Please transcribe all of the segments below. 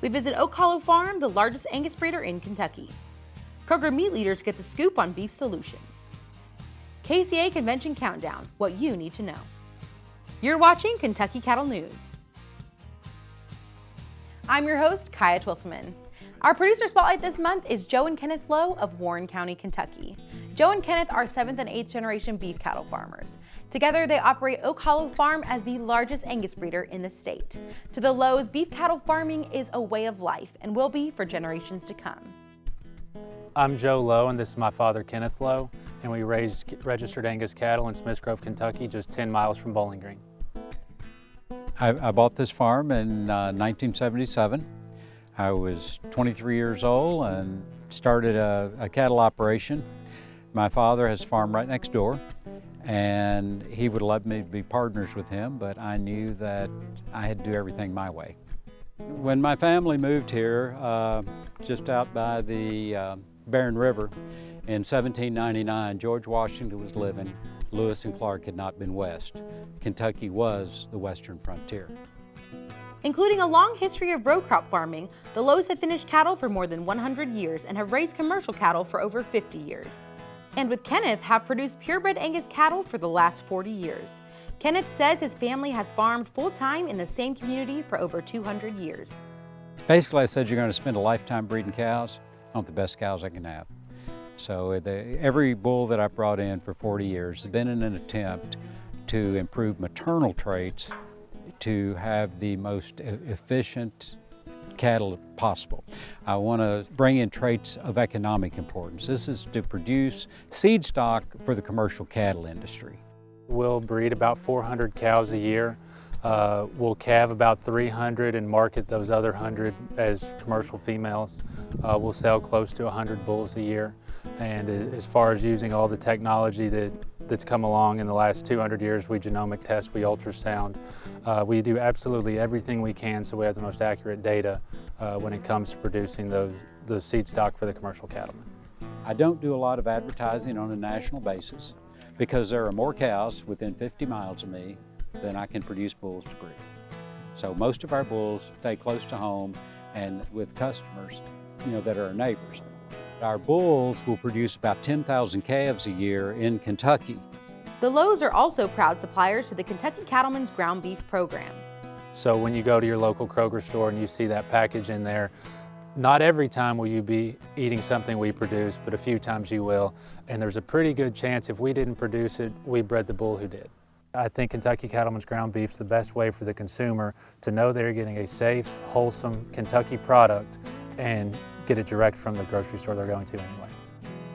We visit Oak Hollow Farm, the largest Angus breeder in Kentucky. Kroger meat leaders get the scoop on beef solutions. KCA Convention Countdown, what you need to know. You're watching Kentucky Cattle News. I'm your host, Kaya Twilsman. Our producer spotlight this month is Joe and Kenneth Lowe of Warren County, Kentucky. Joe and Kenneth are 7th and 8th generation beef cattle farmers. Together, they operate Oak Hollow Farm as the largest Angus breeder in the state. To the Lowes, beef cattle farming is a way of life and will be for generations to come. I'm Joe Lowe, and this is my father, Kenneth Lowe, and we raise registered Angus cattle in Smiths Grove, Kentucky, just 10 miles from Bowling Green. I bought this farm in 1977. I was 23 years old and started a cattle operation. My father has a farm right next door, and he would love me to be partners with him, but I knew that I had to do everything my way. When my family moved here, just out by the Barren River in 1799, George Washington was living. Lewis and Clark had not been west. Kentucky was the western frontier. Including a long history of row crop farming, the Lowes have finished cattle for more than 100 years and have raised commercial cattle for over 50 years. And with Kenneth, have produced purebred Angus cattle for the last 40 years. Kenneth says his family has farmed full-time in the same community for over 200 years. Basically, I said, you're going to spend a lifetime breeding cows. I want the best cows I can have. So every bull that I've brought in for 40 years has been in an attempt to improve maternal traits to have the most efficient cattle possible. I want to bring in traits of economic importance. This is to produce seed stock for the commercial cattle industry. We'll breed about 400 cows a year. We'll calve about 300 and market those other 100 as commercial females. We'll sell close to 100 bulls a year. And as far as using all the technology that's come along in the last 200 years, we genomic test, we ultrasound. We do absolutely everything we can so we have the most accurate data when it comes to producing the seed stock for the commercial cattlemen. I don't do a lot of advertising on a national basis because there are more cows within 50 miles of me than I can produce bulls to breed. So most of our bulls stay close to home and with customers, that are our neighbors. Our bulls will produce about 10,000 calves a year in Kentucky. The Lowes are also proud suppliers to the Kentucky Cattlemen's Ground Beef Program. So when you go to your local Kroger store and you see that package in there, not every time will you be eating something we produce, but a few times you will. And there's a pretty good chance if we didn't produce it, we bred the bull who did. I think Kentucky Cattlemen's Ground Beef is the best way for the consumer to know they're getting a safe, wholesome Kentucky product and get it direct from the grocery store they're going to anyway.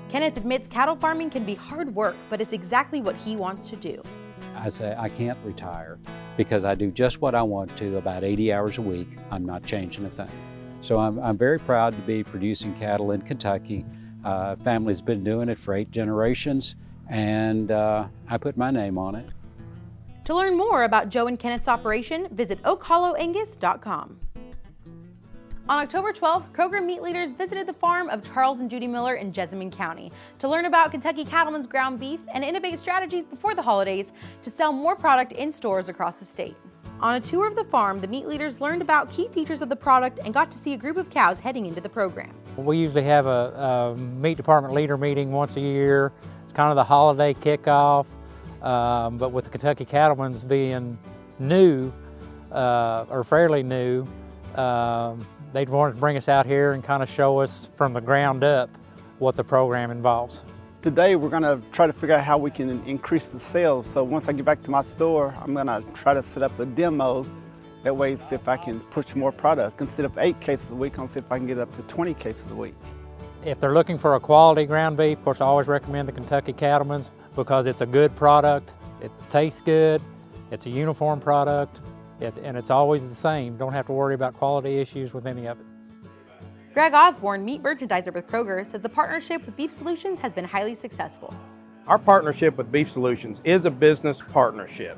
Kenneth admits cattle farming can be hard work, but it's exactly what he wants to do. I say I can't retire because I do just what I want to about 80 hours a week. I'm not changing a thing. So I'm very proud to be producing cattle in Kentucky. Family's been doing it for 8 generations, and I put my name on it. To learn more about Joe and Kenneth's operation, visit oakhollowangus.com. On October 12th, Kroger meat leaders visited the farm of Charles and Judy Miller in Jessamine County to learn about Kentucky Cattlemen's ground beef and innovate strategies before the holidays to sell more product in stores across the state. On a tour of the farm, the meat leaders learned about key features of the product and got to see a group of cows heading into the program. We usually have a meat department leader meeting once a year. It's kind of the holiday kickoff, but with the Kentucky Cattlemen's being new, or fairly new, they'd want to bring us out here and kind of show us from the ground up what the program involves. Today we're going to try to figure out how we can increase the sales. So once I get back to my store, I'm going to try to set up a demo. That way, see if I can push more product. Instead of 8 cases a week, I'll see if I can get up to 20 cases a week. If they're looking for a quality ground beef, of course I always recommend the Kentucky Cattlemen's because it's a good product, it tastes good, it's a uniform product, and it's always the same. Don't have to worry about quality issues with any of it. Greg Osborne, meat merchandiser with Kroger, says the partnership with Beef Solutions has been highly successful. Our partnership with Beef Solutions is a business partnership.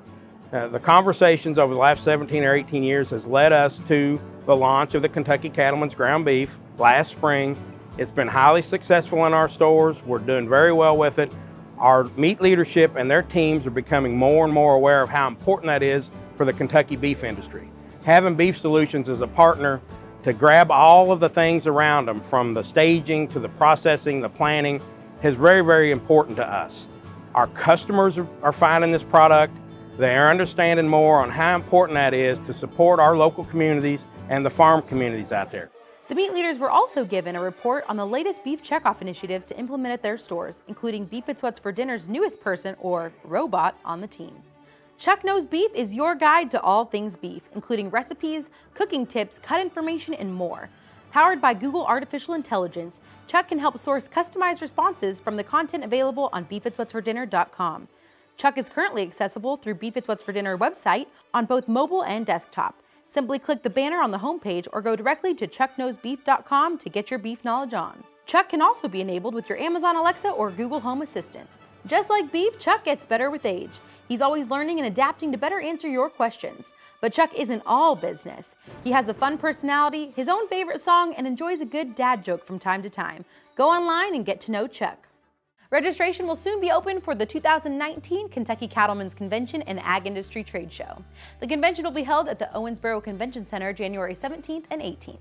The conversations over the last 17 or 18 years has led us to the launch of the Kentucky Cattlemen's ground beef last spring. It's been highly successful in our stores. We're doing very well with it. Our meat leadership and their teams are becoming more and more aware of how important that is for the Kentucky beef industry. Having Beef Solutions as a partner to grab all of the things around them, from the staging to the processing, the planning, is very, very important to us. Our customers are finding this product. They are understanding more on how important that is to support our local communities and the farm communities out there. The meat leaders were also given a report on the latest beef checkoff initiatives to implement at their stores, including Beef It's What's for Dinner's newest person, or robot, on the team. Chuck Knows Beef is your guide to all things beef, including recipes, cooking tips, cut information, and more. Powered by Google Artificial Intelligence, Chuck can help source customized responses from the content available on beefitswhatsfordinner.com. Chuck is currently accessible through Beef It's What's for Dinner website on both mobile and desktop. Simply click the banner on the homepage or go directly to chuckknowsbeef.com to get your beef knowledge on. Chuck can also be enabled with your Amazon Alexa or Google Home Assistant. Just like beef, Chuck gets better with age. He's always learning and adapting to better answer your questions. But Chuck isn't all business. He has a fun personality, his own favorite song, and enjoys a good dad joke from time to time. Go online and get to know Chuck. Registration will soon be open for the 2019 Kentucky Cattlemen's Convention and Ag Industry Trade Show. The convention will be held at the Owensboro Convention Center January 17th and 18th.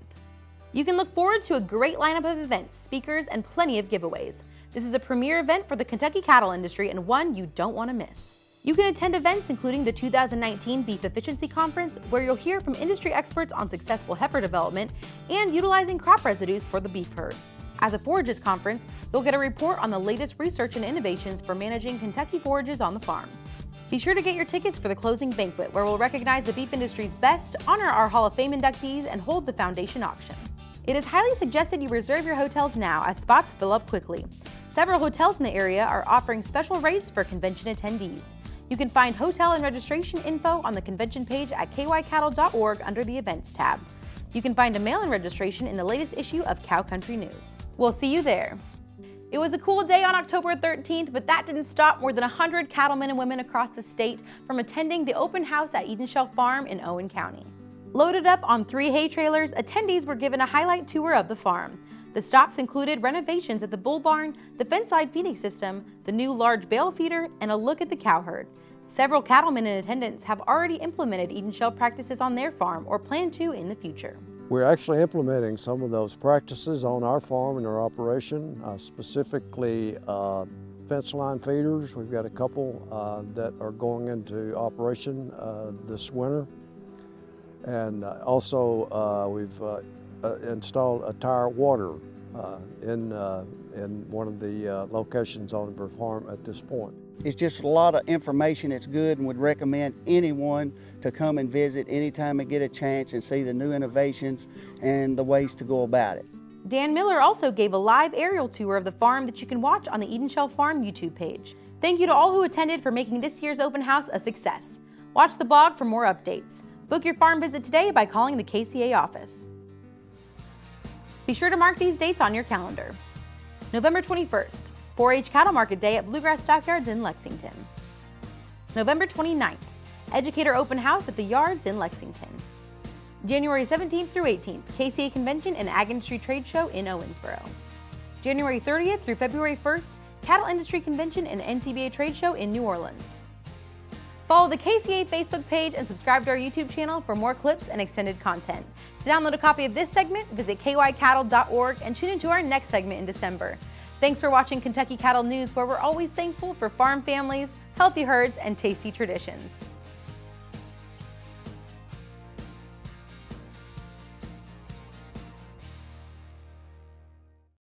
You can look forward to a great lineup of events, speakers, and plenty of giveaways. This is a premier event for the Kentucky cattle industry and one you don't want to miss. You can attend events including the 2019 Beef Efficiency Conference, where you'll hear from industry experts on successful heifer development and utilizing crop residues for the beef herd. At the Forages Conference, you'll get a report on the latest research and innovations for managing Kentucky forages on the farm. Be sure to get your tickets for the closing banquet, where we'll recognize the beef industry's best, honor our Hall of Fame inductees, and hold the foundation auction. It is highly suggested you reserve your hotels now, as spots fill up quickly. Several hotels in the area are offering special rates for convention attendees. You can find hotel and registration info on the convention page at kykattle.org under the Events tab. You can find a mail-in registration in the latest issue of Cow Country News. We'll see you there. It was a cool day on October 13th, but that didn't stop more than 100 cattlemen and women across the state from attending the open house at Eden Shale Farm in Owen County. Loaded up on 3 hay trailers, attendees were given a highlight tour of the farm. The stops included renovations at the bull barn, the fence-side feeding system, the new large bale feeder, and a look at the cow herd. Several cattlemen in attendance have already implemented Eden Shale practices on their farm or plan to in the future. We're actually implementing some of those practices on our farm and our operation, specifically fence line feeders. We've got a couple that are going into operation this winter. And also we've installed a tire water in one of the locations on the farm at this point. It's just a lot of information that's good, and would recommend anyone to come and visit anytime they get a chance and see the new innovations and the ways to go about it. Dan Miller also gave a live aerial tour of the farm that you can watch on the Eden Shale Farm YouTube page. Thank you to all who attended for making this year's open house a success. Watch the blog for more updates. Book your farm visit today by calling the KCA office. Be sure to mark these dates on your calendar. November 21st. 4-H Cattle Market Day at Bluegrass Stockyards in Lexington. November 29th, Educator Open House at the Yards in Lexington. January 17th through 18th, KCA Convention and Ag Industry Trade Show in Owensboro. January 30th through February 1st, Cattle Industry Convention and NCBA Trade Show in New Orleans. Follow the KCA Facebook page and subscribe to our YouTube channel for more clips and extended content. To download a copy of this segment, visit kykattle.org and tune into our next segment in December. Thanks for watching Kentucky Cattle News, where we're always thankful for farm families, healthy herds, and tasty traditions.